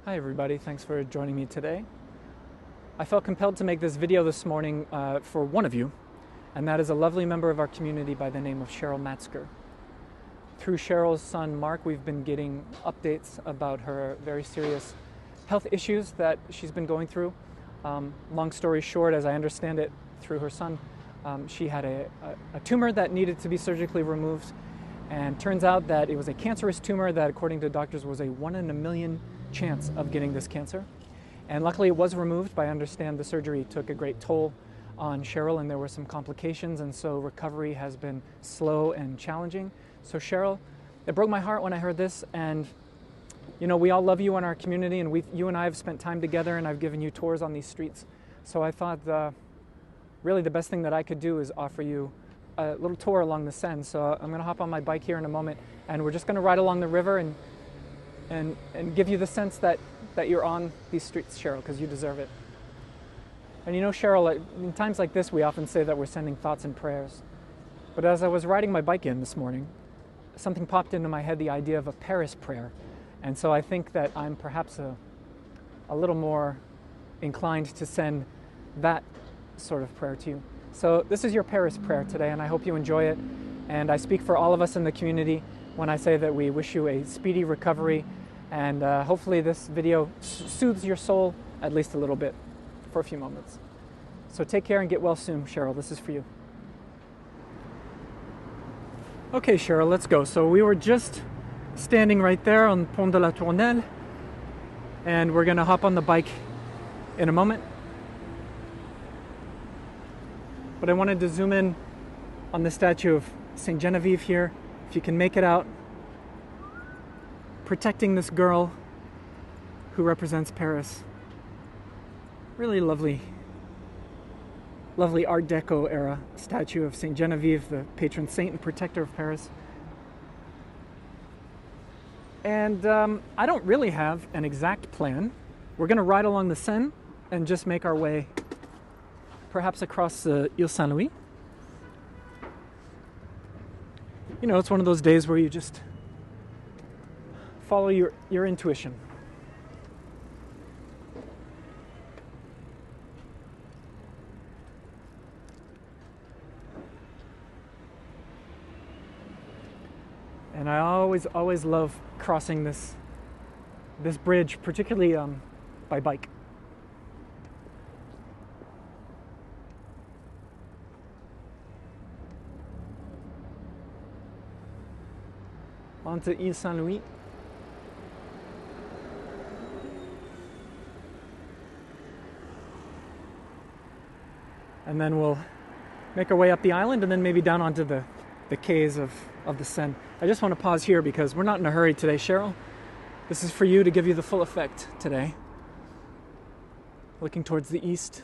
Hi everybody, thanks for joining me today. I felt compelled to make this video this morning for one of you, and that is a lovely member of our community by the name of Cheryl Matzker. Through Cheryl's son Mark, we've been getting updates about her very serious health issues that she's been going through. Long story short, as I understand it through her son, she had a tumor that needed to be surgically removed, and turns out that it was a cancerous tumor that, according to doctors, was a 1 in a million chance of getting this cancer. And luckily it was removed, but I understand the surgery took a great toll on Cheryl and there were some complications, and so recovery has been slow and challenging. So Cheryl, it broke my heart when I heard this, and you know, we all love you in our community, and you and I have spent time together, and I've given you tours on these streets. So I thought really the best thing that I could do is offer you a little tour along the Seine. So I'm going to hop on my bike here in a moment, and we're just going to ride along the river and give you the sense that you're on these streets, Cheryl, because you deserve it. And you know, Cheryl, in times like this, we often say that we're sending thoughts and prayers. But as I was riding my bike in this morning, something popped into my head, the idea of a Paris prayer. And so I think that I'm perhaps a little more inclined to send that sort of prayer to you. So this is your Paris prayer today, and I hope you enjoy it. And I speak for all of us in the community when I say that we wish you a speedy recovery, and hopefully this video soothes your soul at least a little bit for a few moments. So take care and get well soon, Cheryl. This is for you. Okay, Cheryl, let's go. So we were just standing right there on Pont de la Tournelle, and we're gonna hop on the bike in a moment. But I wanted to zoom in on the statue of Saint Genevieve here, if you can make it out, protecting this girl who represents Paris. Really lovely Art Deco era statue of Saint Genevieve, the patron saint and protector of Paris. And I don't really have an exact plan. We're going to ride along the Seine and just make our way perhaps across the Ile Saint-Louis. You know, it's one of those days where you just follow your intuition. And I always love crossing this bridge, particularly by bike. Onto Ile Saint-Louis. And then we'll make our way up the island and then maybe down onto the quays of the Seine. I just want to pause here because we're not in a hurry today, Cheryl. This is for you to give you the full effect today. Looking towards the east.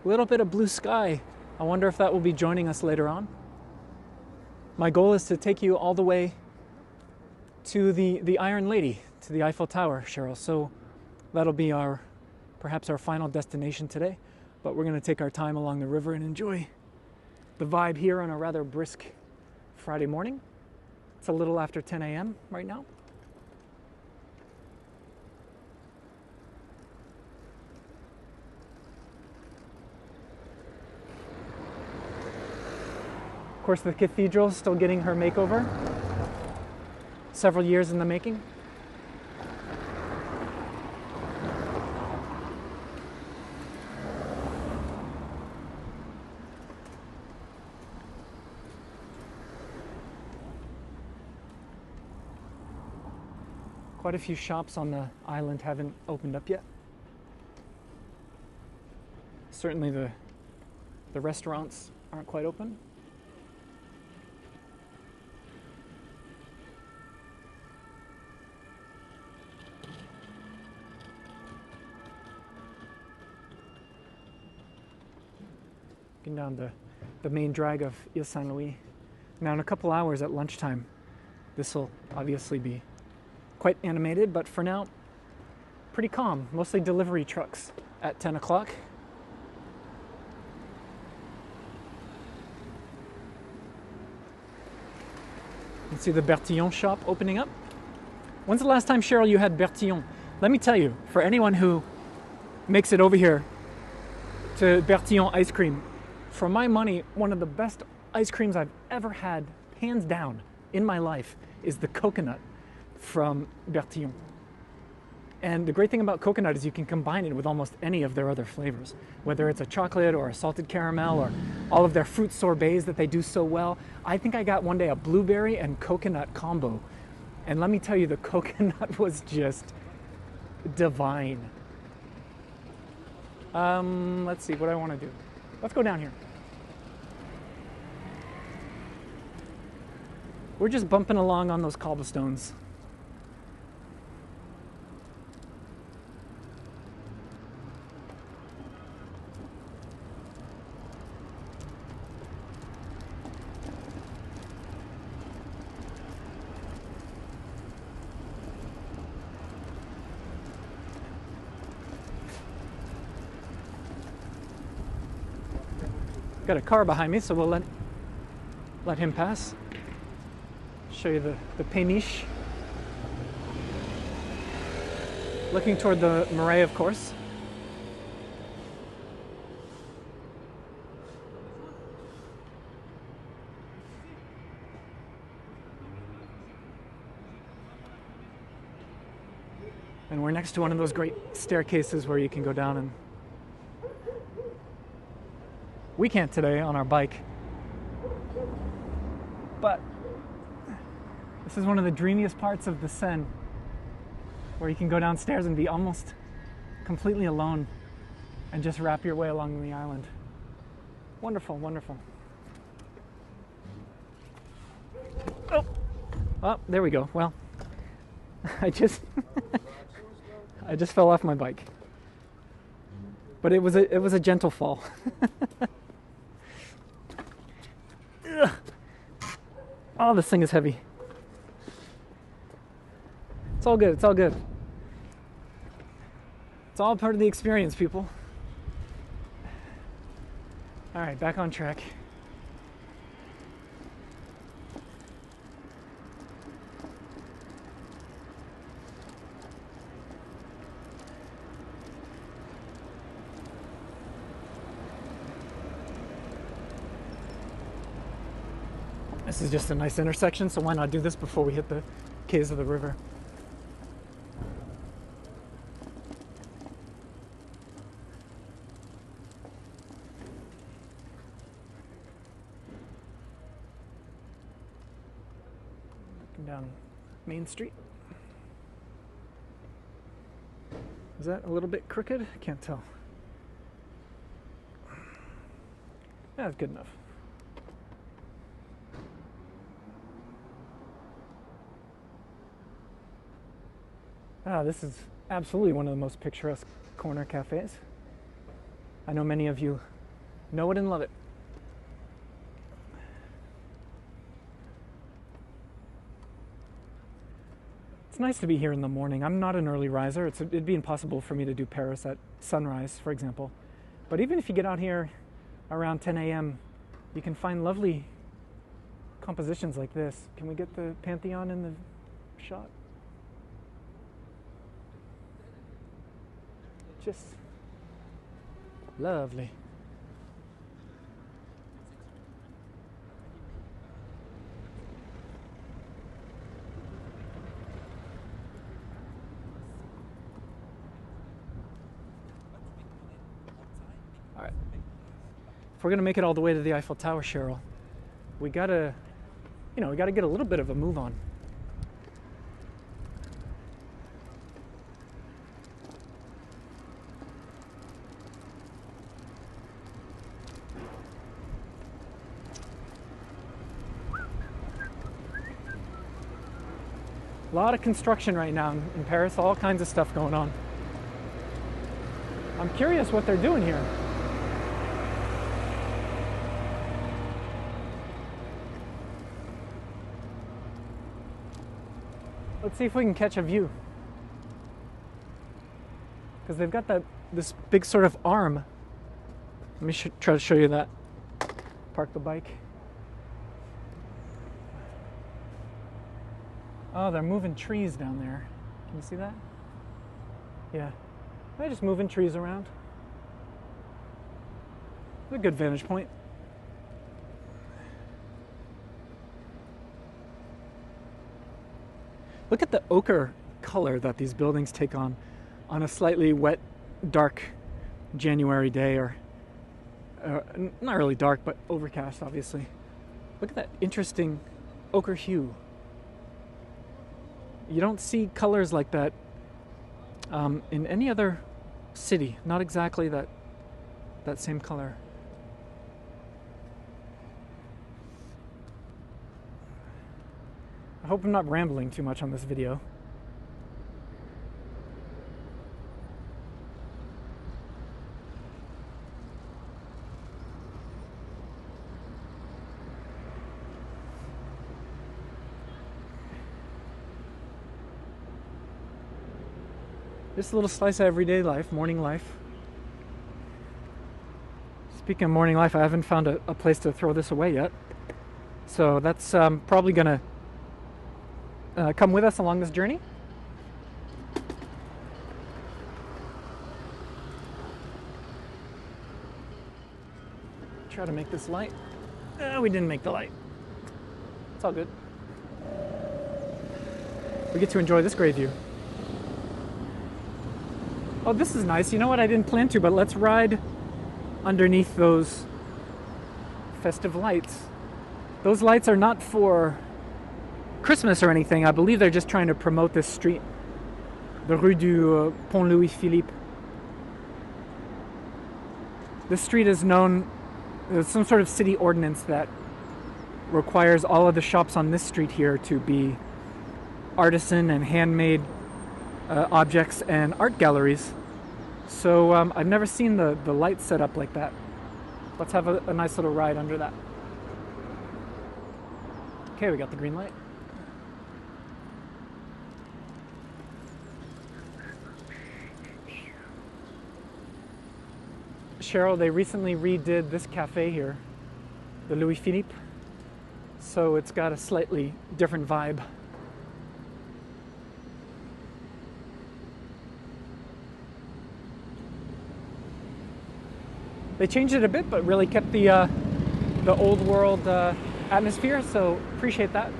A little bit of blue sky. I wonder if that will be joining us later on. My goal is to take you all the way to the Iron Lady, to the Eiffel Tower, Cheryl. So that'll be perhaps our final destination today. But we're going to take our time along the river and enjoy the vibe here on a rather brisk Friday morning. It's a little after 10 a.m. right now. Of course, the cathedral is still getting her makeover. Several years in the making. Quite a few shops on the island haven't opened up yet. Certainly the restaurants aren't quite open. Looking down the main drag of Ile Saint-Louis. Now in a couple hours at lunchtime, this will obviously be quite animated, but for now, pretty calm. Mostly delivery trucks at 10 o'clock. See the Bertillon shop opening up? When's the last time, Cheryl, you had Bertillon? Let me tell you, for anyone who makes it over here to Bertillon ice cream, for my money, one of the best ice creams I've ever had, hands down, in my life, is the coconut from Bertillon. And the great thing about coconut is you can combine it with almost any of their other flavors, whether it's a chocolate or a salted caramel or all of their fruit sorbets that they do so well. I think I got one day a blueberry and coconut combo. And let me tell you, the coconut was just divine. Let's see what I want to do. Let's go down here. We're just bumping along on those cobblestones. Got a car behind me, so we'll let him pass. Show you the péniche. Looking toward the Marais, of course. And we're next to one of those great staircases where you can go down, and we can't today on our bike. But this is one of the dreamiest parts of the Seine, where you can go downstairs and be almost completely alone and just wrap your way along the island. Wonderful, wonderful. Oh, there we go. Well, I just fell off my bike, but it was a gentle fall. Oh, this thing is heavy. It's all good, it's all good. It's all part of the experience, people. All right, back on track. This is just a nice intersection, so why not do this before we hit the quays of the river? Looking down Main Street. Is that a little bit crooked? I can't tell. That's good enough. This is absolutely one of the most picturesque corner cafes. I know many of you know it and love it. It's nice to be here in the morning. I'm not an early riser. It'd be impossible for me to do Paris at sunrise, for example. But even if you get out here around 10 a.m., you can find lovely compositions like this. Can we get the Pantheon in the shot? Just lovely. All right. If we're gonna make it all the way to the Eiffel Tower, Cheryl, we gotta get a little bit of a move on. A lot of construction right now in Paris, all kinds of stuff going on. I'm curious what they're doing here. Let's see if we can catch a view. Because they've got this big sort of arm. Let me try to show you that. Park the bike. Oh, they're moving trees down there. Can you see that? Yeah. They're just moving trees around. It's a good vantage point. Look at the ochre color that these buildings take on a slightly wet, dark January day, or not really dark, but overcast, obviously. Look at that interesting ochre hue. You don't see colors like that in any other city. Not exactly that same color. I hope I'm not rambling too much on this video. Just a little slice of everyday life, morning life. Speaking of morning life, I haven't found a place to throw this away yet. So that's probably going to come with us along this journey. Try to make this light. We didn't make the light. It's all good. We get to enjoy this great view. Oh, this is nice. You know what? I didn't plan to, but let's ride underneath those festive lights. Those lights are not for Christmas or anything. I believe they're just trying to promote this street, the Rue du Pont Louis-Philippe. This street is known, there's some sort of city ordinance that requires all of the shops on this street here to be artisan and handmade objects and art galleries. So I've never seen the lights set up like that. Let's have a nice little ride under that. Okay, we got the green light. Cheryl, they recently redid this cafe here, the Louis Philippe, so it's got a slightly different vibe. They changed it a bit, but really kept the old world atmosphere, so appreciate that.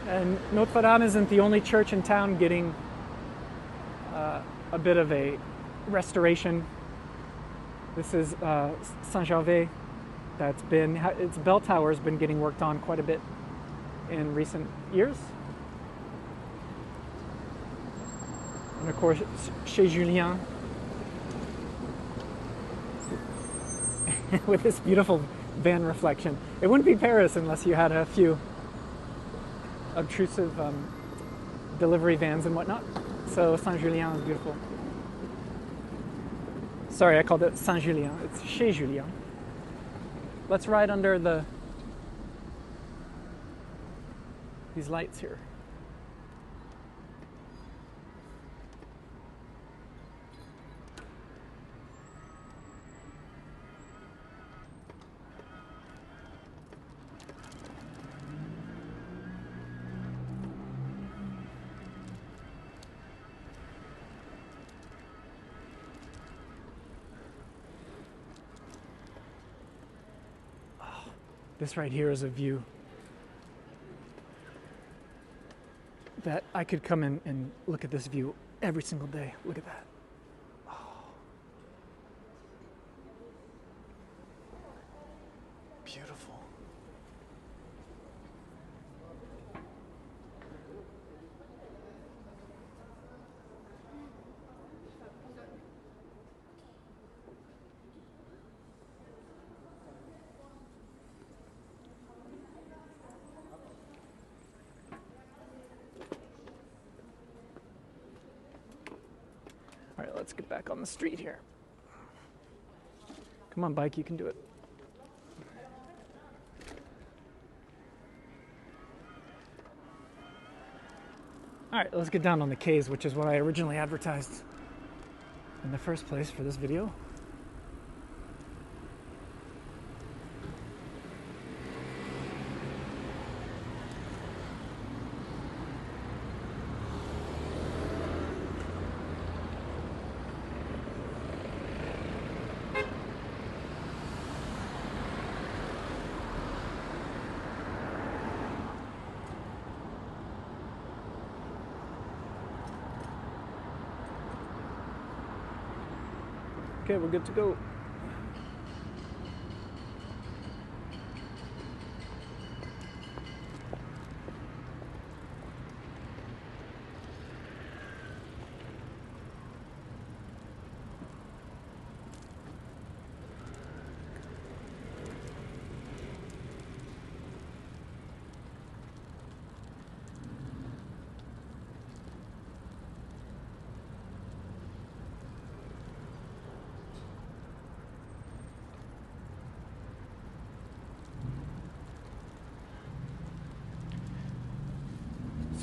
And Notre Dame isn't the only church in town getting a bit of a restoration. This is Saint-Gervais. That's been, its bell tower has been getting worked on quite a bit in recent years. And of course, chez Julien, with this beautiful van reflection. It wouldn't be Paris unless you had a few obtrusive delivery vans and whatnot. So Saint-Julien is beautiful. Sorry, I called it Saint-Julien. It's chez Julien. Let's ride under these lights here. This right here is a view that I could come in and look at this view every single day. Look at that. Oh. Beautiful. All right, let's get back on the street here. Come on, bike, you can do it. All right, let's get down on the quays, which is what I originally advertised in the first place for this video. Okay, we're good to go.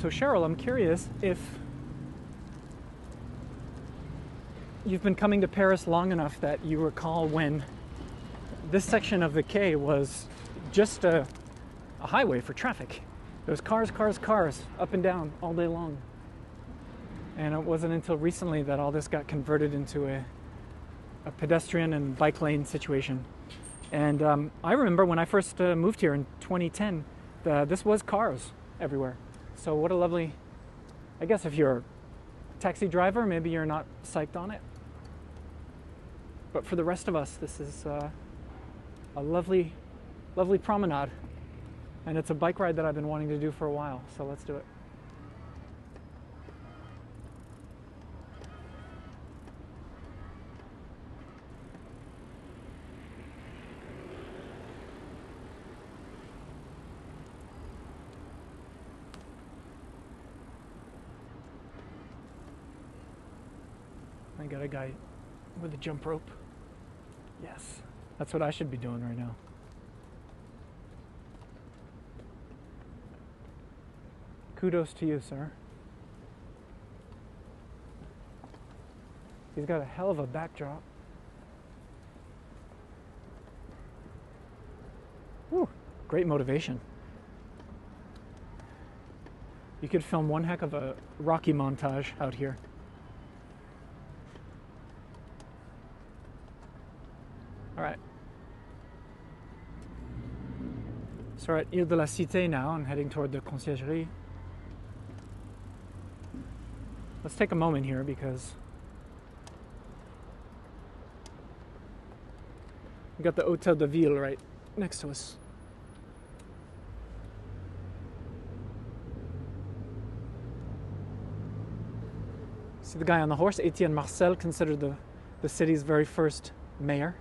So Cheryl, I'm curious if you've been coming to Paris long enough that you recall when this section of the quay was just a highway for traffic. There was cars, cars, cars up and down all day long. And it wasn't until recently that all this got converted into a pedestrian and bike lane situation. And I remember when I first moved here in 2010, this was cars everywhere. So what a lovely, I guess if you're a taxi driver, maybe you're not psyched on it. But for the rest of us, this is a lovely, lovely promenade. And it's a bike ride that I've been wanting to do for a while, so let's do it. I got a guy with a jump rope. Yes, that's what I should be doing right now. Kudos to you, sir. He's got a hell of a backdrop. Whew, great motivation. You could film one heck of a Rocky montage out here. All right. So we're at Ile de la Cité now and heading toward the conciergerie. Let's take a moment here because we got the Hotel de Ville right next to us. See the guy on the horse, Etienne Marcel, considered the city's very first mayor,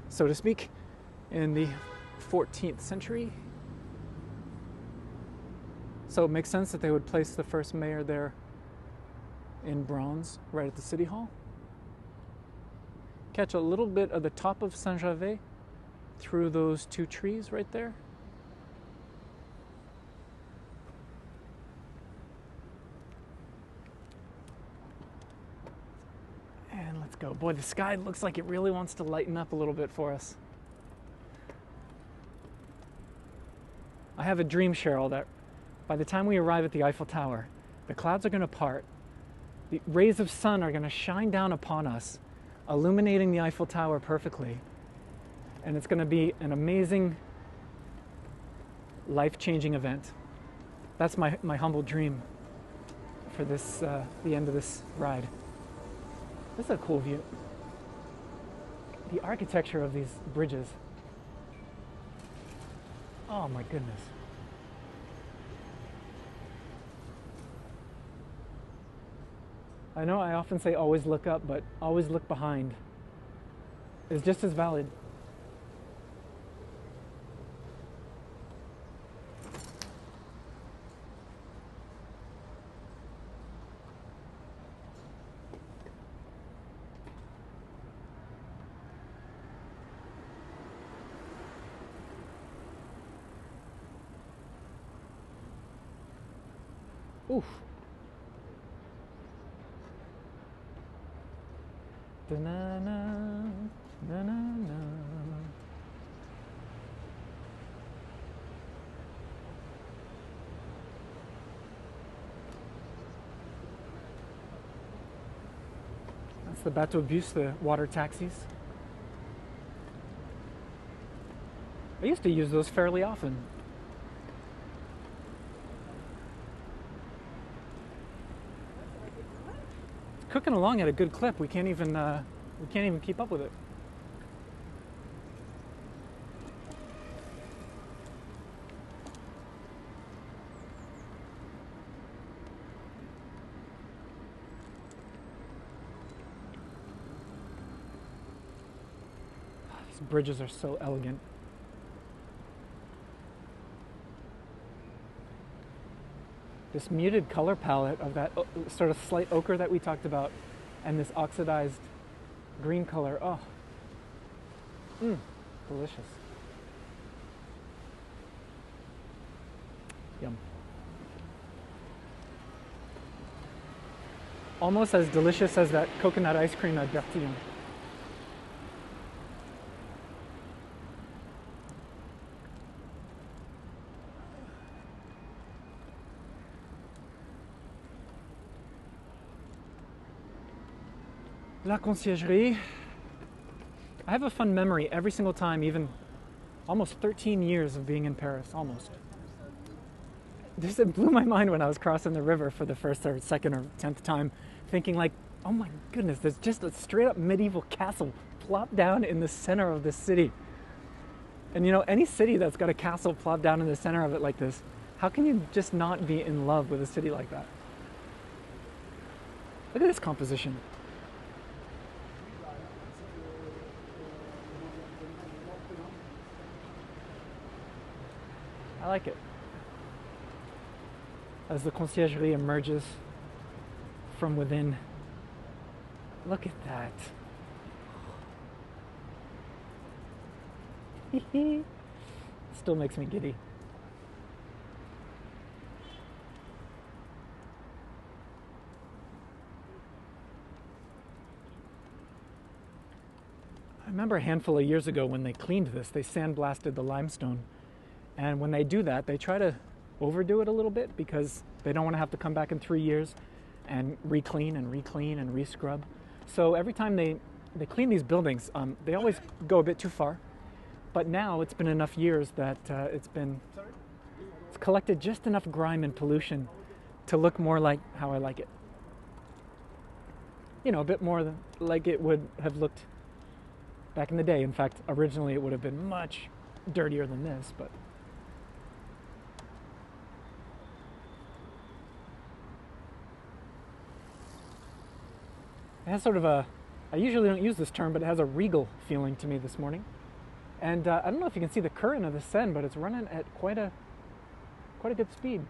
so to speak, in the 14th century. So it makes sense that they would place the first mayor there in bronze, right at the city hall. Catch a little bit of the top of Saint-Gervais through those two trees right there. And let's go. Boy, the sky looks like it really wants to lighten up a little bit for us. I have a dream, Cheryl, that by the time we arrive at the Eiffel Tower, the clouds are going to part, the rays of sun are going to shine down upon us, illuminating the Eiffel Tower perfectly, and it's going to be an amazing, life-changing event. That's my humble dream for this, the end of this ride. This is a cool view. The architecture of these bridges. Oh my goodness. I know I often say always look up, but always look behind is just as valid. Oof. Da-na-na, na-na-na. That's the bateau bus, the water taxis. I used to use those fairly often. cooking along at a good clip. We can't even keep up with it. These bridges are so elegant. This muted color palette of that sort of slight ochre that we talked about, and this oxidized green color. Oh, delicious. Yum. Almost as delicious as that coconut ice cream at Bertillon. La Conciergerie. I have a fun memory every single time, even almost 13 years of being in Paris, almost. It blew my mind when I was crossing the river for the first or second or 10th time, thinking like, oh my goodness, there's just a straight up medieval castle plopped down in the center of this city. And you know, any city that's got a castle plopped down in the center of it like this, how can you just not be in love with a city like that? Look at this composition. I like it. As the Conciergerie emerges from within. Look at that. Still makes me giddy. I remember a handful of years ago when they cleaned this, they sandblasted the limestone. And when they do that, they try to overdo it a little bit because they don't want to have to come back in 3 years and re-clean and re-clean and re-scrub. So every time they clean these buildings, they always go a bit too far. But now it's been enough years that it's collected just enough grime and pollution to look more like how I like it. You know, a bit more like it would have looked back in the day. In fact, originally it would have been much dirtier than this, but it has sort of a, I usually don't use this term, but it has a regal feeling to me this morning. And I don't know if you can see the current of the Seine, but it's running at quite a good speed.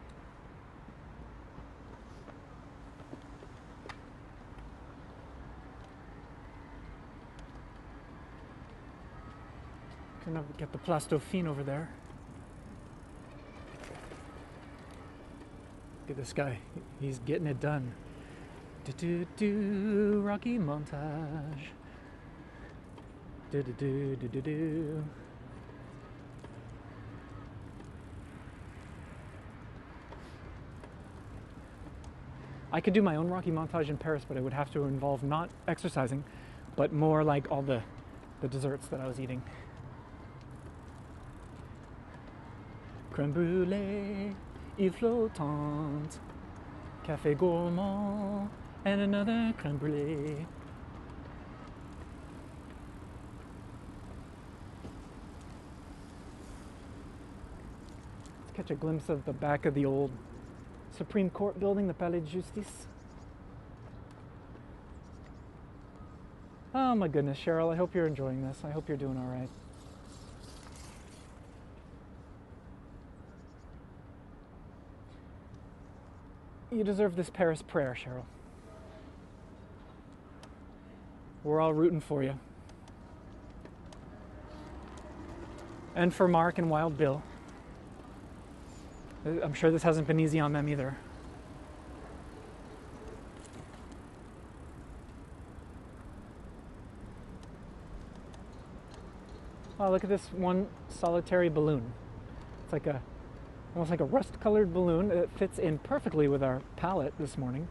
Gonna get the Place Dauphine over there. Look at this guy, he's getting it done. Do-do-do, Rocky montage. Do-do-do-do-do-do. I could do my own Rocky montage in Paris, but it would have to involve not exercising, but more like all the desserts that I was eating. Crème brûlée, île flottante, café gourmand, and another crème brûlée. Let's catch a glimpse of the back of the old Supreme Court building, the Palais de Justice. Oh my goodness, Cheryl, I hope you're enjoying this. I hope you're doing all right. You deserve this Paris prayer, Cheryl. We're all rooting for you. And for Mark and Wild Bill. I'm sure this hasn't been easy on them either. Oh, look at this one solitary balloon. It's like almost like a rust-colored balloon. It fits in perfectly with our palette this morning.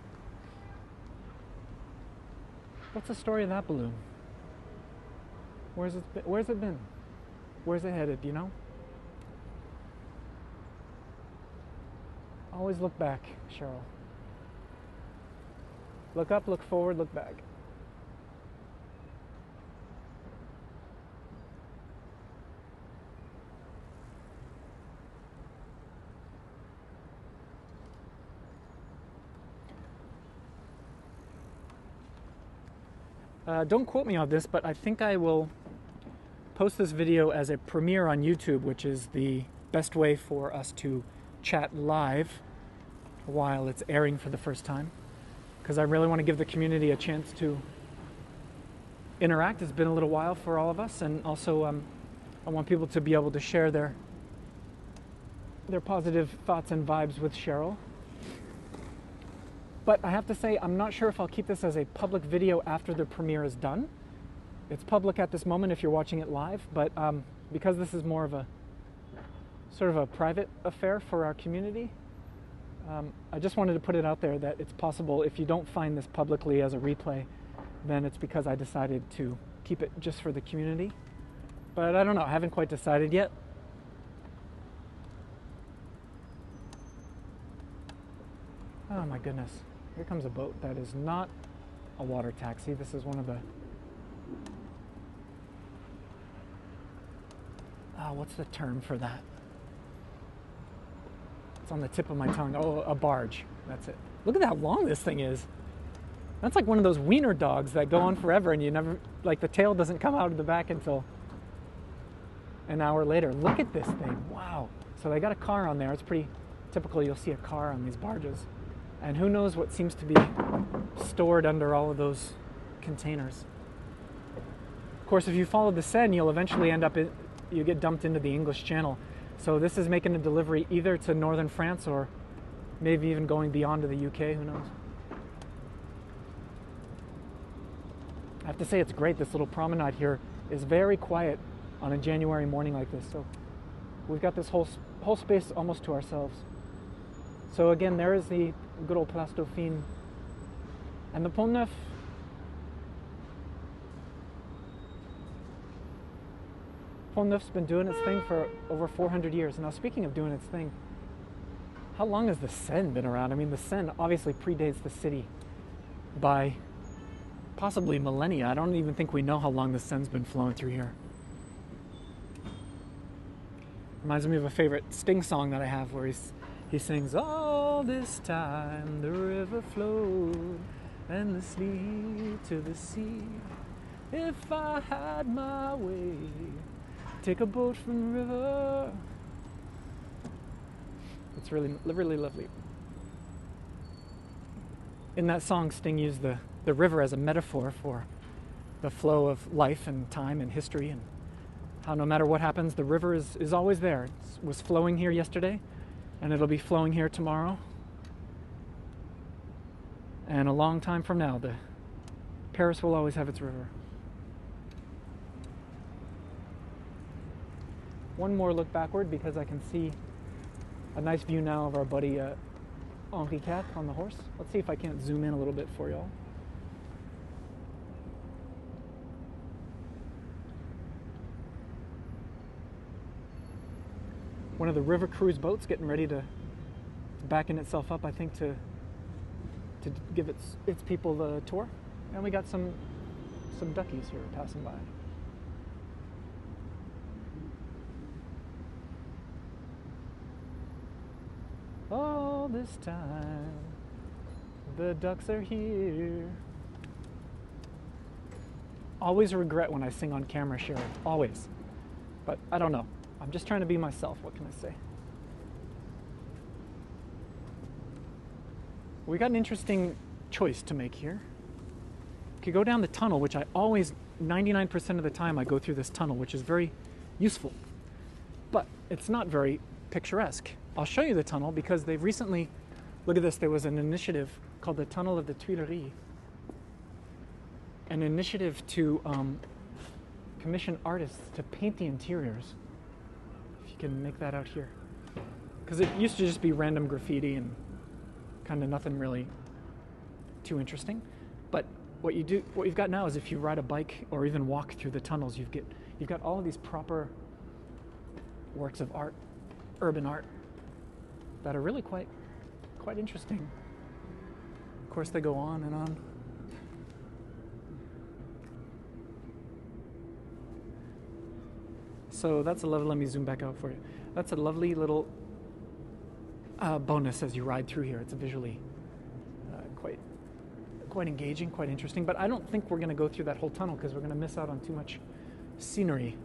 What's the story of that balloon? Where's it been? Where's it headed, do you know? Always look back, Cheryl. Look up, look forward, look back. Don't quote me on this, but I think I will post this video as a premiere on YouTube, which is the best way for us to chat live while it's airing for the first time, because I really want to give the community a chance to interact. It's been a little while for all of us, and also I want people to be able to share their positive thoughts and vibes with Cheryl. But I have to say, I'm not sure if I'll keep this as a public video after the premiere is done. It's public at this moment if you're watching it live, but because this is more of a sort of a private affair for our community, I just wanted to put it out there that it's possible if you don't find this publicly as a replay, then it's because I decided to keep it just for the community. But I don't know, I haven't quite decided yet. Oh my goodness, here comes a boat that is not a water taxi. This is one of the, what's the term for that? It's on the tip of my tongue. Oh, a barge. That's it. Look at how long this thing is. That's like one of those wiener dogs that go on forever and you never, like the tail doesn't come out of the back until an hour later. Look at this thing. Wow. So they got a car on there. It's pretty typical. You'll see a car on these barges. And who knows what seems to be stored under all of those containers. Of course, if you follow the Seine, you'll eventually end up, you get dumped into the English Channel. So this is making a delivery either to northern France or maybe even going beyond to the UK, who knows. I have to say it's great. This little promenade here is very quiet on a January morning like this. So we've got this whole space almost to ourselves. So again, there is the good old Place Dauphine. And the Pont Neuf, Pont Neuf's been doing its thing for over 400 years. Now, speaking of doing its thing, how long has the Seine been around? I mean, the Seine obviously predates the city by possibly millennia. I don't even think we know how long the Seine's been flowing through here. Reminds me of a favorite Sting song that I have where he sings, all this time the river flowed endlessly to the sea. If I had my way, take a boat from the river. It's really, really lovely. In that song, Sting used the river as a metaphor for the flow of life and time and history, and how no matter what happens, the river is always there. It was flowing here yesterday, and it'll be flowing here tomorrow. And a long time from now, Paris will always have its river. One more look backward because I can see a nice view now of our buddy Henri IV on the horse. Let's see if I can't zoom in a little bit for y'all. One of the river cruise boats getting ready to backing itself up, I think, to give its people the tour. And we got some duckies here passing by. All this time, the ducks are here. Always regret when I sing on camera, Cheryl. Always. But I don't know. I'm just trying to be myself. What can I say? We got an interesting choice to make here. We could go down the tunnel, which I always, 99% of the time, I go through this tunnel, which is very useful. But it's not very picturesque. I'll show you the tunnel because they've recently, look at this, there was an initiative called the Tunnel of the Tuileries. An initiative to commission artists to paint the interiors. If you can make that out here. Because it used to just be random graffiti and kind of nothing really too interesting. But what you've got now is if you ride a bike or even walk through the tunnels, you've got all of these proper works of art, urban art, that are really quite interesting. course, they go on and on. So that's a lovely, let me zoom back out for you. That's a lovely little bonus as you ride through here. It's visually quite engaging, quite interesting. But I don't think we're going to go through that whole tunnel because we're going to miss out on too much scenery.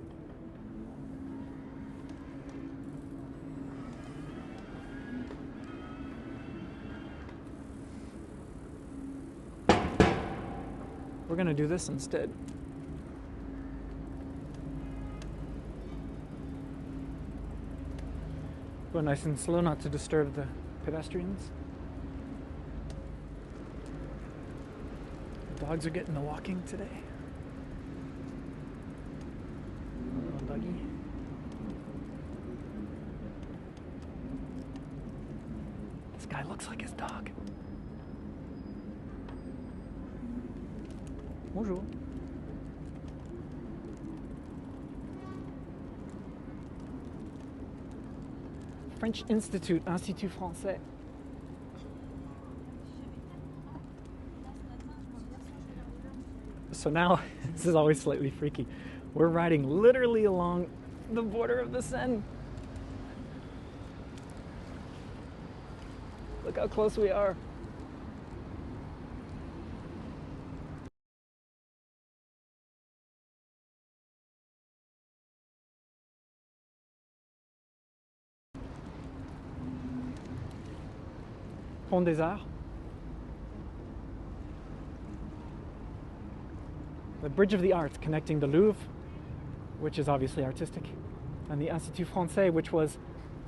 We're going to do this instead. Go nice and slow, not to disturb the pedestrians. The dogs are getting the walking today. Little doggy. This guy looks like his dog. Bonjour. French Institute, Institut Français. So now, this is always slightly freaky. We're riding literally along the border of the Seine. Look how close we are. Pont des Arts. The Bridge of the Arts connecting the Louvre, which is obviously artistic, and the Institut Français, which was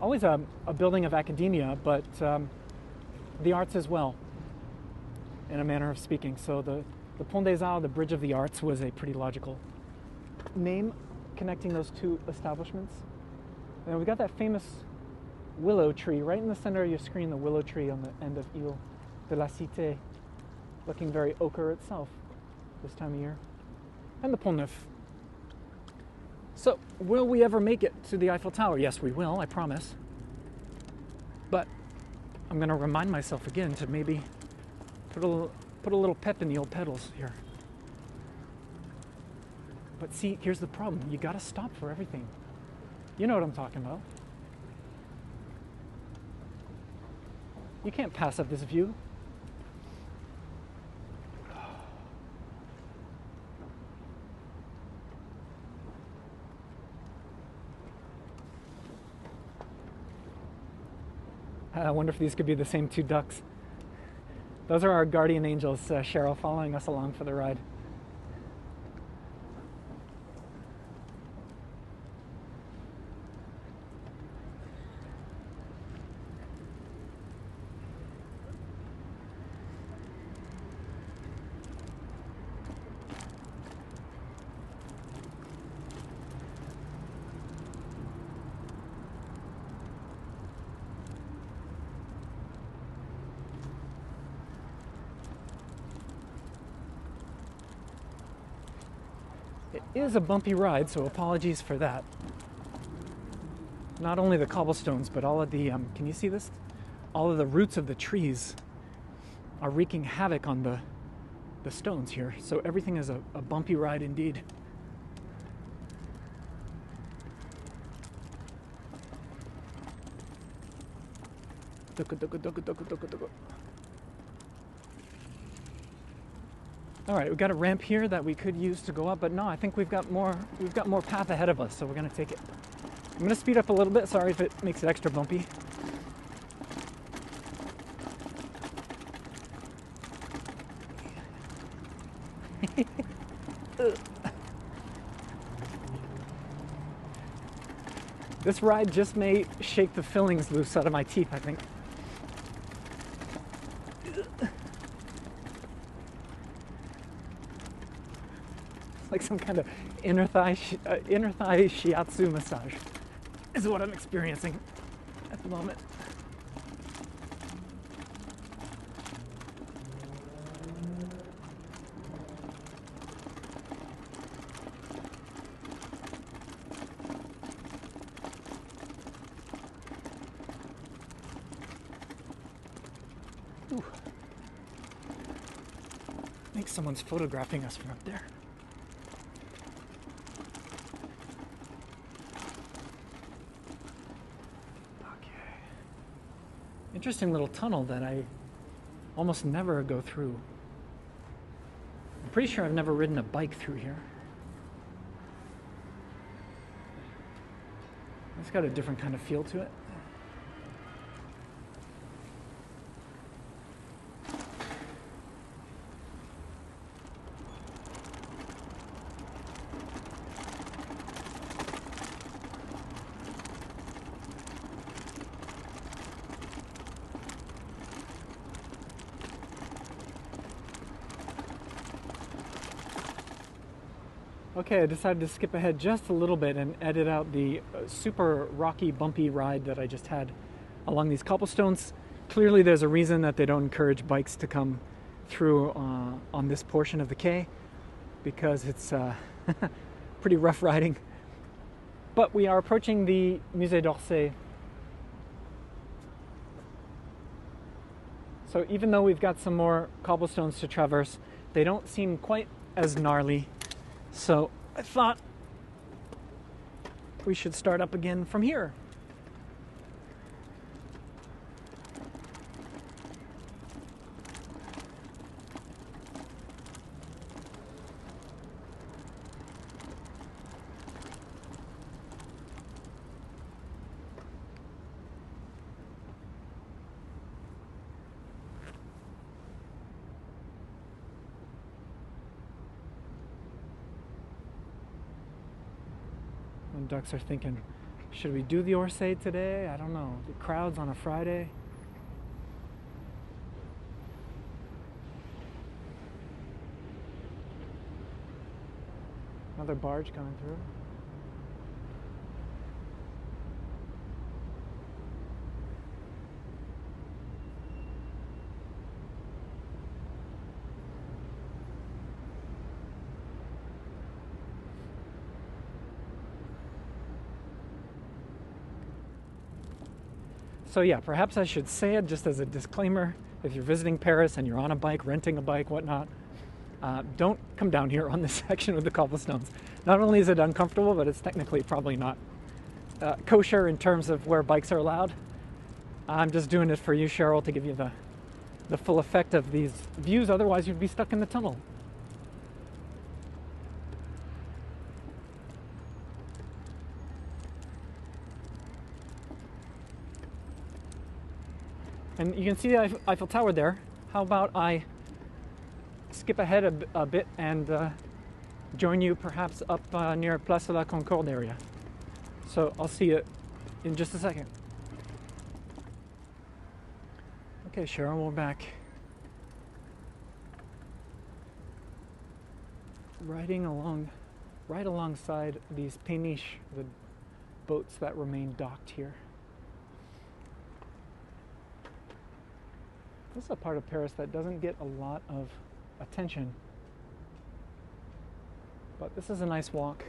always a building of academia, but the arts as well, in a manner of speaking. So the Pont des Arts, the Bridge of the Arts, was a pretty logical name connecting those two establishments. And we got that famous willow tree right in the center of your screen, the willow tree on the end of Ile de la Cité, looking very ochre itself this time of year. And the Pont Neuf. So, will we ever make it to the Eiffel Tower? Yes, we will, I promise. But I'm going to remind myself again to maybe put a little pep in the old pedals here. But see, here's the problem. You got to stop for everything. You know what I'm talking about. You can't pass up this view. I wonder if these could be the same two ducks. Those are our guardian angels, Cheryl, following us along for the ride. It is a bumpy ride, so apologies for that. Not only the cobblestones, but all of the, can you see this? All of the roots of the trees are wreaking havoc on the stones here. So everything is a bumpy ride indeed. All right, we've got a ramp here that we could use to go up, but no, I think we've got more path ahead of us, so we're gonna take it. I'm gonna speed up a little bit, sorry if it makes it extra bumpy. This ride just may shake the fillings loose out of my teeth, I think. Like some kind of inner thigh shiatsu massage is what I'm experiencing at the moment. Ooh. I think someone's photographing us from up there. Okay. Interesting little tunnel that I almost never go through. I'm pretty sure I've never ridden a bike through here. It's got a different kind of feel to it. Okay, I decided to skip ahead just a little bit and edit out the super rocky, bumpy ride that I just had along these cobblestones. Clearly there's a reason that they don't encourage bikes to come through on this portion of the quay, because it's pretty rough riding. But we are approaching the Musée d'Orsay. So even though we've got some more cobblestones to traverse, they don't seem quite as gnarly. So I thought we should start up again from here. And ducks are thinking, should we do the Orsay today? I don't know. The crowds on a Friday. Another barge coming through. So yeah, perhaps I should say it just as a disclaimer. If you're visiting Paris and you're on a bike, renting a bike, whatnot, don't come down here on this section with the cobblestones. Not only is it uncomfortable, but it's technically probably not kosher in terms of where bikes are allowed. I'm just doing it for you, Cheryl, to give you the full effect of these views. Otherwise, you'd be stuck in the tunnel. And you can see the Eiffel Tower there. How about I skip ahead a bit and join you perhaps up near Place de la Concorde area. So I'll see you in just a second. Okay, Cheryl, we're back. Riding along, right alongside these péniches, the boats that remain docked here. This is a part of Paris that doesn't get a lot of attention, but this is a nice walk.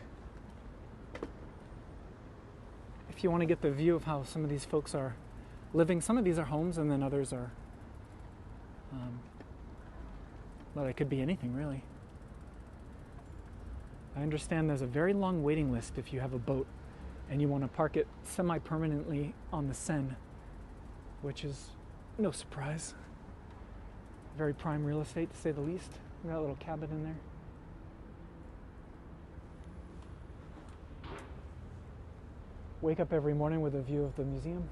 If you want to get the view of how some of these folks are living, some of these are homes and then others are, well, it could be anything really. I understand there's a very long waiting list if you have a boat and you want to park it semi-permanently on the Seine, which is no surprise. Very prime real estate, to say the least. We got a little cabin in there. Wake up every morning with a view of the museum.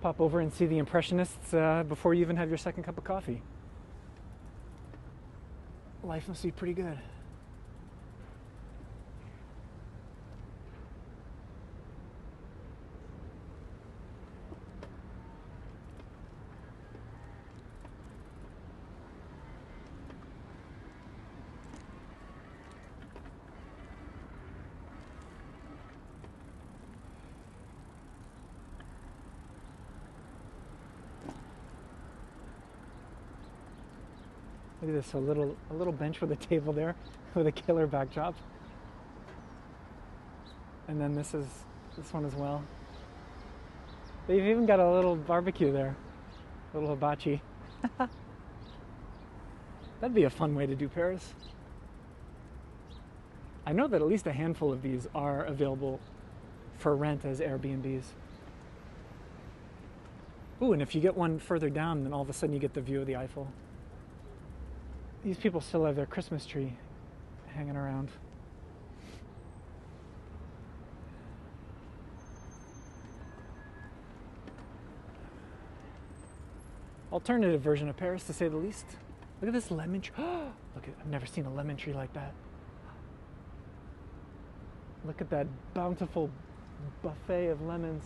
Pop over and see the Impressionists before you even have your second cup of coffee. Life must be pretty good. Look at this, a little bench with a table there with a killer backdrop. And then this one as well. They've even got a little barbecue there, a little hibachi. That'd be a fun way to do Paris. I know that at least a handful of these are available for rent as Airbnbs. Ooh, and if you get one further down, then all of a sudden you get the view of the Eiffel. These people still have their Christmas tree hanging around. Alternative version of Paris, to say the least. Look at this lemon tree. Look at, I've never seen a lemon tree like that. Look at that bountiful buffet of lemons.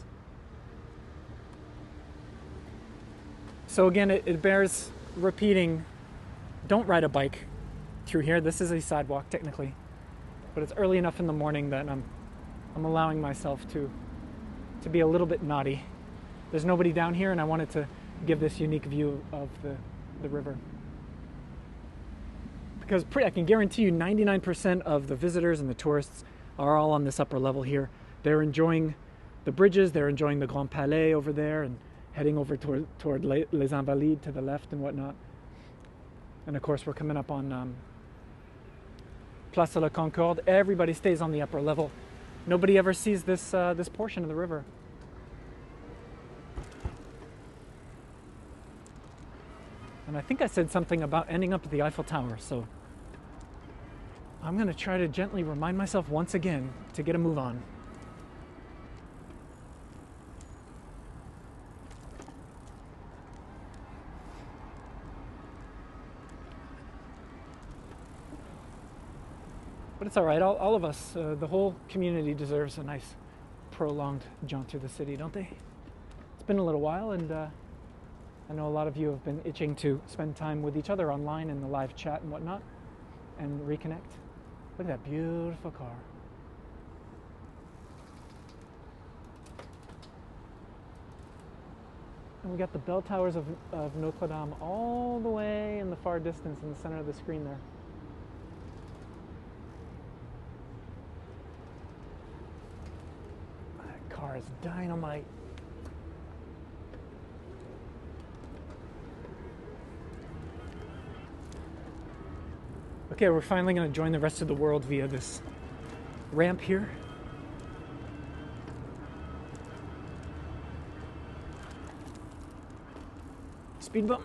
So again, it bears repeating, don't ride a bike through here. This is a sidewalk technically, but it's early enough in the morning that I'm allowing myself to be a little bit naughty. There's nobody down here, and I wanted to give this unique view of the river. Because I can guarantee you 99% of the visitors and the tourists are all on this upper level here. They're enjoying the bridges, they're enjoying the Grand Palais over there, and heading over toward Les Invalides to the left and whatnot. And of course, we're coming up on Place de la Concorde. Everybody stays on the upper level. Nobody ever sees this portion of the river. And I think I said something about ending up at the Eiffel Tower, so I'm going to try to gently remind myself once again to get a move on. But it's all right. All of us, the whole community deserves a nice prolonged jaunt through the city, don't they? It's been a little while, and I know a lot of you have been itching to spend time with each other online in the live chat and whatnot, and reconnect. Look at that beautiful car. And we got the bell towers of Notre Dame all the way in the far distance in the center of the screen there. That car is dynamite. Okay, we're finally going to join the rest of the world via this ramp here. Speed bump.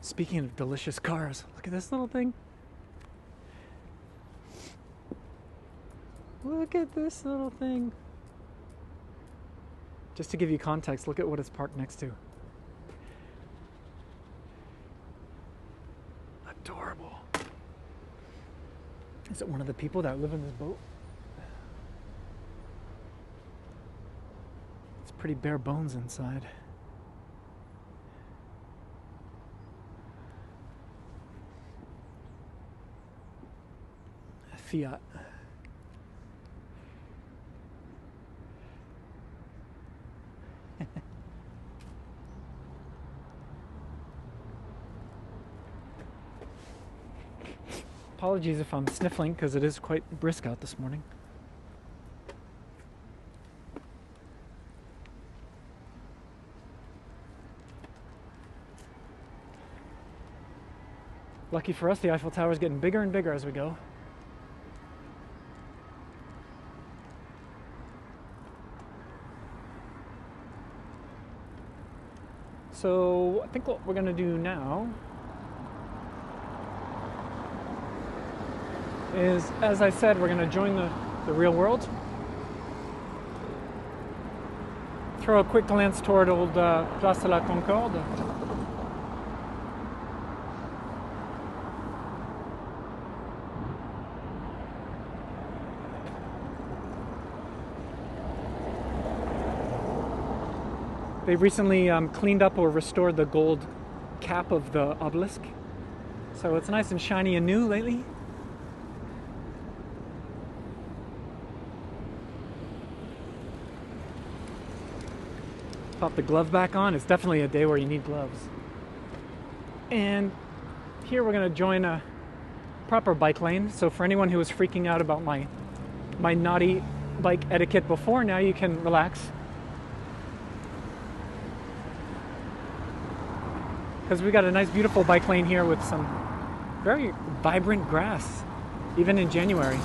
Speaking of delicious cars, look at this little thing. Look at this little thing. Just to give you context, look at what it's parked next to. Adorable. Is it one of the people that live in this boat? It's pretty bare bones inside. A Fiat. Apologies if I'm sniffling, because it is quite brisk out this morning. Lucky for us, the Eiffel Tower is getting bigger and bigger as we go. So I think what we're going to do now is, as I said, we're going to join the real world. Throw a quick glance toward old Place de la Concorde. They recently cleaned up or restored the gold cap of the obelisk, so it's nice and shiny and new lately. Pop the glove back on. It's definitely a day where you need gloves. And here we're going to join a proper bike lane. So for anyone who was freaking out about my naughty bike etiquette before, now you can relax. because we got a nice beautiful bike lane here with some very vibrant grass, even in January.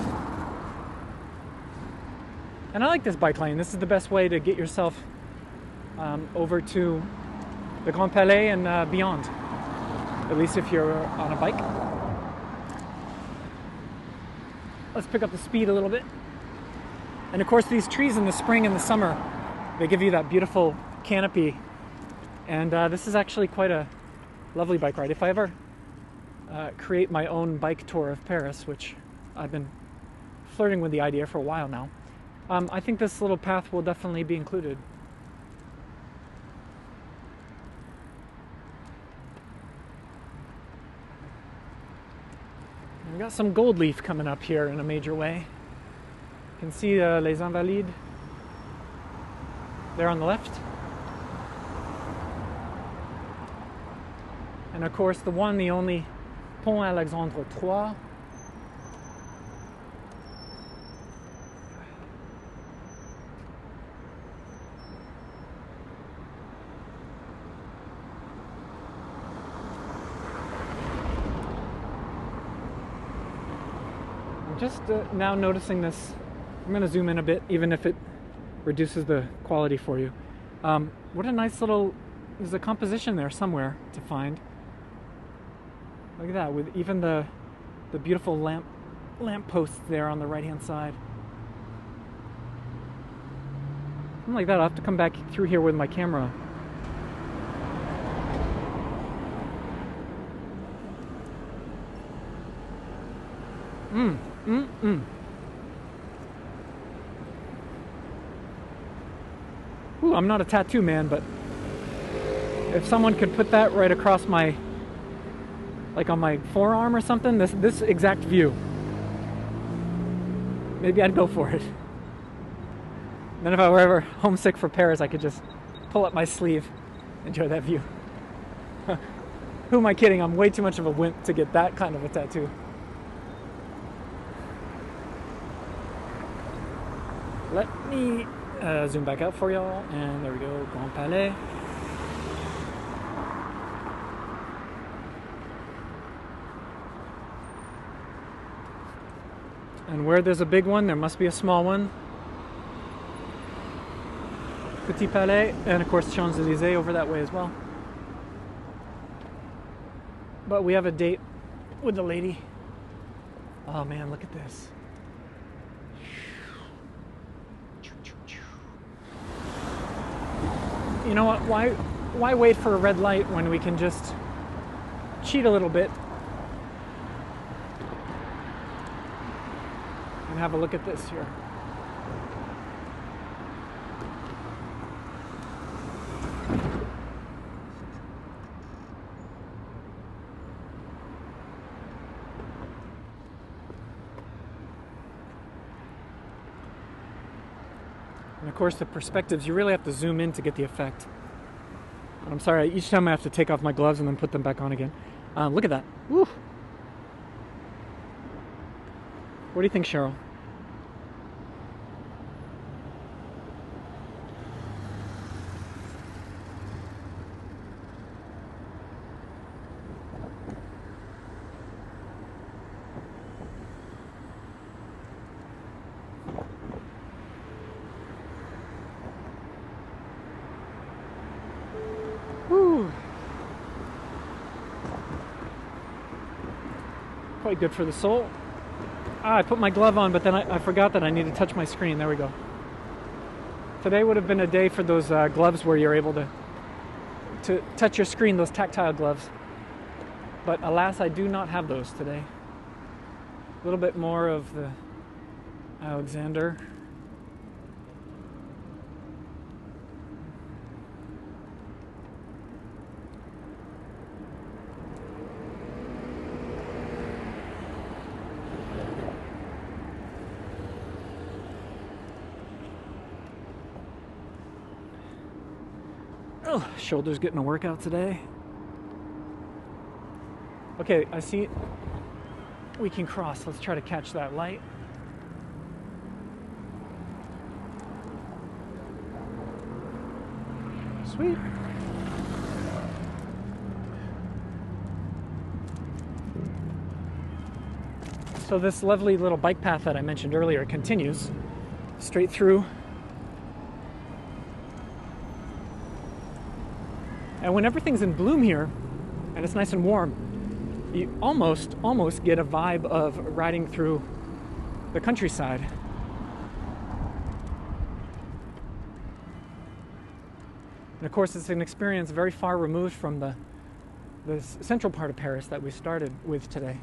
And I like this bike lane. This is the best way to get yourself over to the Grand Palais and beyond, at least if you're on a bike. Let's pick up the speed a little bit. And of course, these trees in the spring and the summer, they give you that beautiful canopy. And this is actually quite a lovely bike ride. If I ever create my own bike tour of Paris, which I've been flirting with the idea for a while now, I think this little path will definitely be included. We got some gold leaf coming up here in a major way. You can see Les Invalides there on the left. And of course the one, the only Pont Alexandre III. I'm just now noticing this. I'm going to zoom in a bit, even if it reduces the quality for you. What a nice little, there's a composition there somewhere to find. Look at that, with even the beautiful lamp posts there on the right hand side. Something like that. I'll have to come back through here with my camera. Ooh, I'm not a tattoo man, but if someone could put that right across my, like on my forearm or something, this exact view, maybe I'd go for it. Then if I were ever homesick for Paris, I could just pull up my sleeve, enjoy that view. Who am I kidding? I'm way too much of a wimp to get that kind of a tattoo. Let me zoom back out for y'all, and there we go, Grand Palais. And where there's a big one, there must be a small one. Petit Palais, and of course Champs-Élysées over that way as well. But we have a date with the lady. Oh man, look at this. You know what, why wait for a red light when we can just cheat a little bit and have a look at this here. And of course the perspectives, you really have to zoom in to get the effect. And I'm sorry, each time I have to take off my gloves and then put them back on again. Look at that. Woo. What do you think, Cheryl? Whew. Quite good for the soul. I put my glove on, but then I forgot that I need to touch my screen. There we go. Today would have been a day for those gloves where you're able to touch your screen, those tactile gloves. But alas, I do not have those today. A little bit more of the Alexander. Oh, shoulder's getting a workout today. Okay, I see we can cross. Let's try to catch that light. Sweet. So this lovely little bike path that I mentioned earlier continues straight through. And when everything's in bloom here, and it's nice and warm, you almost get a vibe of riding through the countryside. And of course, it's an experience very far removed from the central part of Paris that we started with today.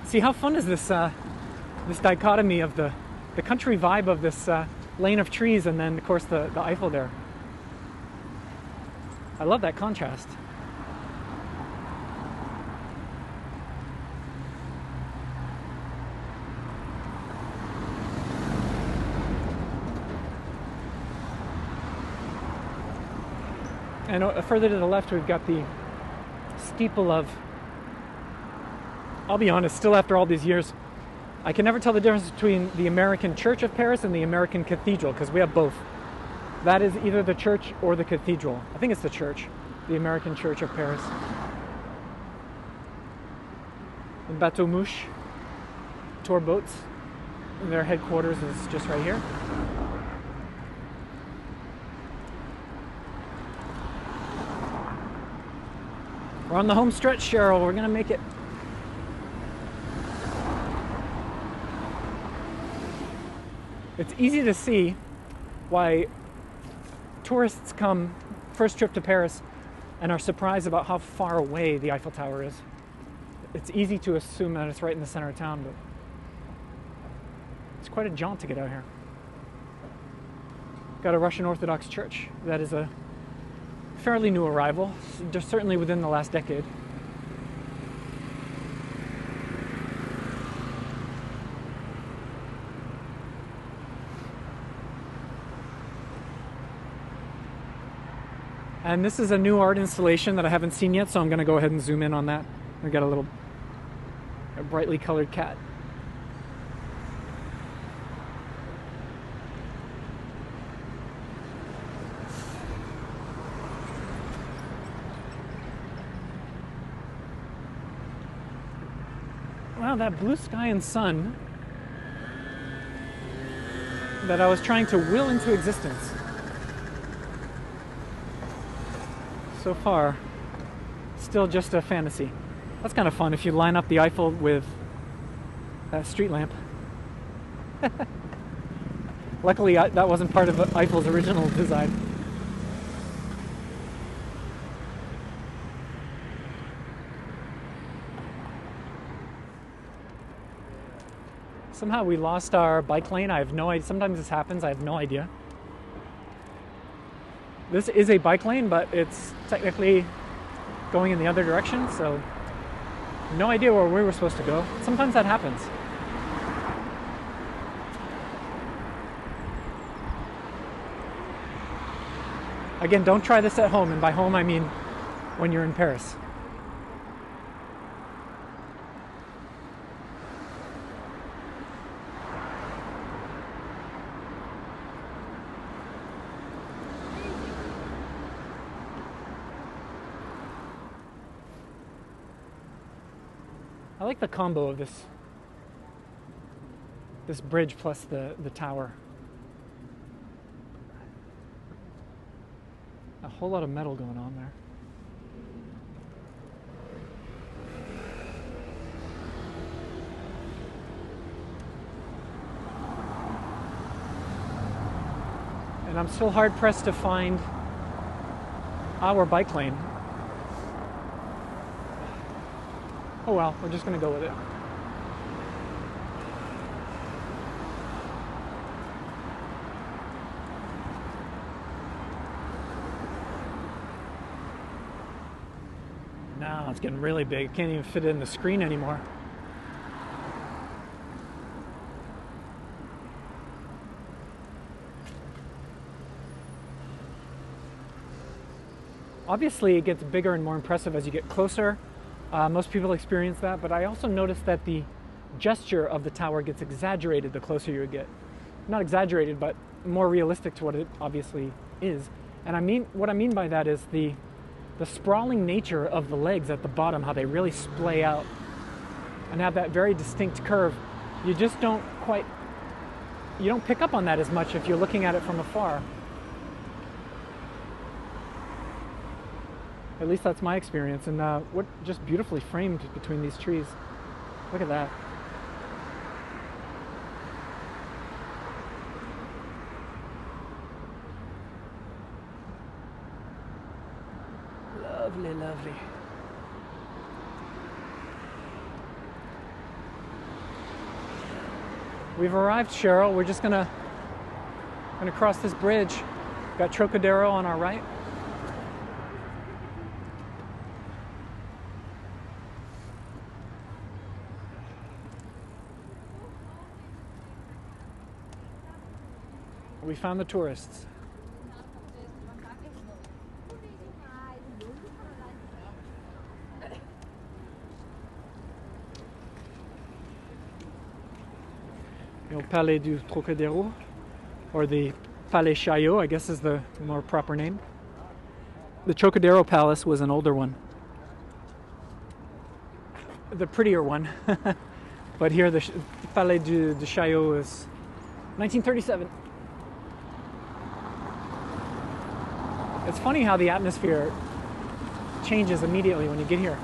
See, how fun is this this dichotomy of the country vibe of this lane of trees and then, of course, the Eiffel there. I love that contrast. And further to the left, we've got the steeple of, I'll be honest, still after all these years, I can never tell the difference between the American Church of Paris and the American Cathedral, because we have both. That is either the church or the cathedral. I think it's the church, the American Church of Paris. The Bateau Mouche tour boats, their headquarters is just right here. We're on the home stretch, Cheryl. We're going to make it. It's easy to see why tourists come first trip to Paris and are surprised about how far away the Eiffel Tower is. It's easy to assume that it's right in the center of town, but it's quite a jaunt to get out here. Got a Russian Orthodox church that is a fairly new arrival, just certainly within the last decade. And this is a new art installation that I haven't seen yet, so I'm going to go ahead and zoom in on that. We got a brightly colored cat. Wow, that blue sky and sun that I was trying to will into existence. So far, still just a fantasy. That's kind of fun if you line up the Eiffel with that street lamp. Luckily, that wasn't part of Eiffel's original design. Somehow we lost our bike lane. I have no idea. Sometimes this happens. I have no idea. This is a bike lane, but it's technically going in the other direction, so no idea where we were supposed to go. Sometimes that happens. Again, don't try this at home, and by home I mean when you're in Paris. I like the combo of this bridge plus the tower. A whole lot of metal going on there. And I'm still hard pressed to find our bike lane. Oh well, we're just going to go with it. Now it's getting really big. Can't even fit it in the screen anymore. Obviously, it gets bigger and more impressive as you get closer. Most people experience that, but I also noticed that the gesture of the tower gets exaggerated the closer you get. not exaggerated, but more realistic to what it obviously is. And what I mean by that is the sprawling nature of the legs at the bottom, how they really splay out and have that very distinct curve. You just don't pick up on that as much if you're looking at it from afar. At least that's my experience. And what just beautifully framed between these trees. Look at that. Lovely, lovely. We've arrived, Cheryl. We're just gonna cross this bridge. Got Trocadero on our right. We found the tourists. The Palais du Trocadero, or the Palais Chaillot, I guess is the more proper name. The Trocadero Palace was an older one. The prettier one. But here the Palais du Chaillot is 1937. It's funny how the atmosphere changes immediately when you get here.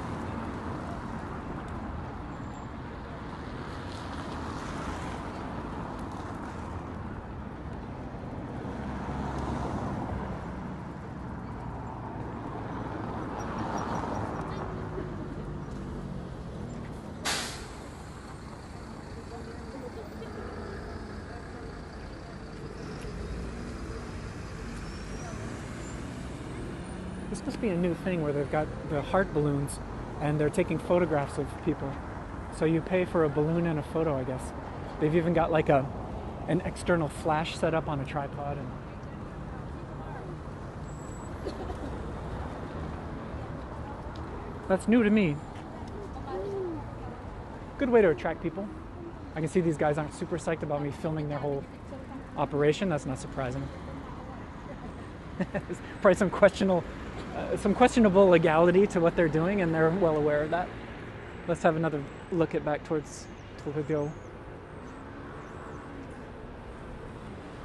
This must be a new thing where they've got the heart balloons and they're taking photographs of people. So you pay for a balloon and a photo, I guess. They've even got like an external flash set up on a tripod. And that's new to me. Good way to attract people. I can see these guys aren't super psyched about me filming their whole operation. That's not surprising. There's probably some questionable legality to what they're doing, and they're well aware of that. Let's have another look back towards Trocadero.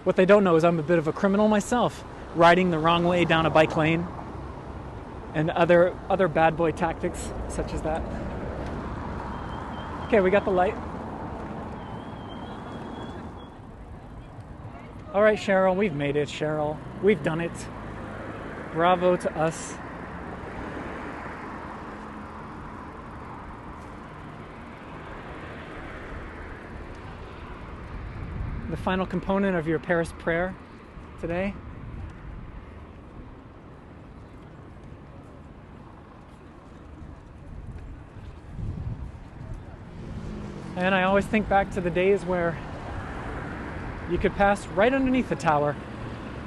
What they don't know is I'm a bit of a criminal myself, riding the wrong way down a bike lane, and other bad boy tactics such as that. Okay, we got the light. All right, Cheryl, we've made it, Cheryl. We've done it. Bravo to us. The final component of your Paris prayer today. And I always think back to the days where you could pass right underneath the tower.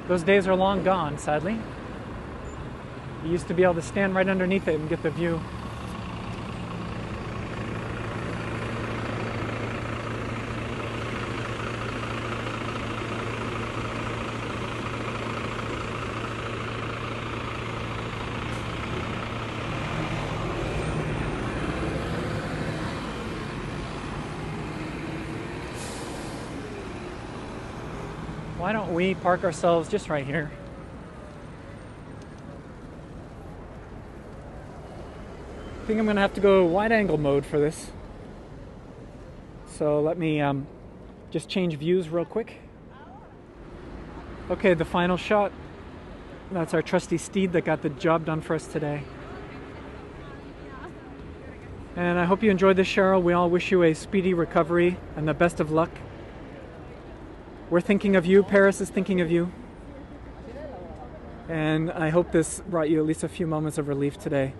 Those days are long gone, sadly. You used to be able to stand right underneath it and get the view. Why don't we park ourselves just right here? I think I'm going to have to go wide angle mode for this. So let me just change views real quick. Okay, the final shot. That's our trusty steed that got the job done for us today. And I hope you enjoyed this, Cheryl. We all wish you a speedy recovery and the best of luck. We're thinking of you. Paris is thinking of you. And I hope this brought you at least a few moments of relief today.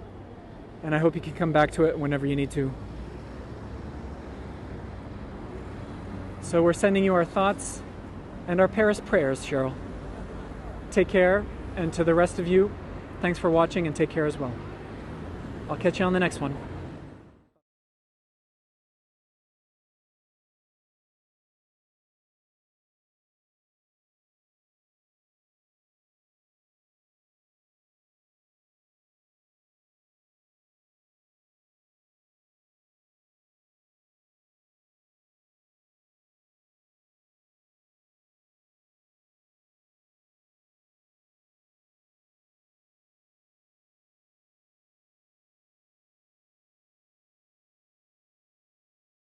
And I hope you can come back to it whenever you need to. So we're sending you our thoughts and our Paris prayers, Cheryl. Take care, and to the rest of you, thanks for watching and take care as well. I'll catch you on the next one.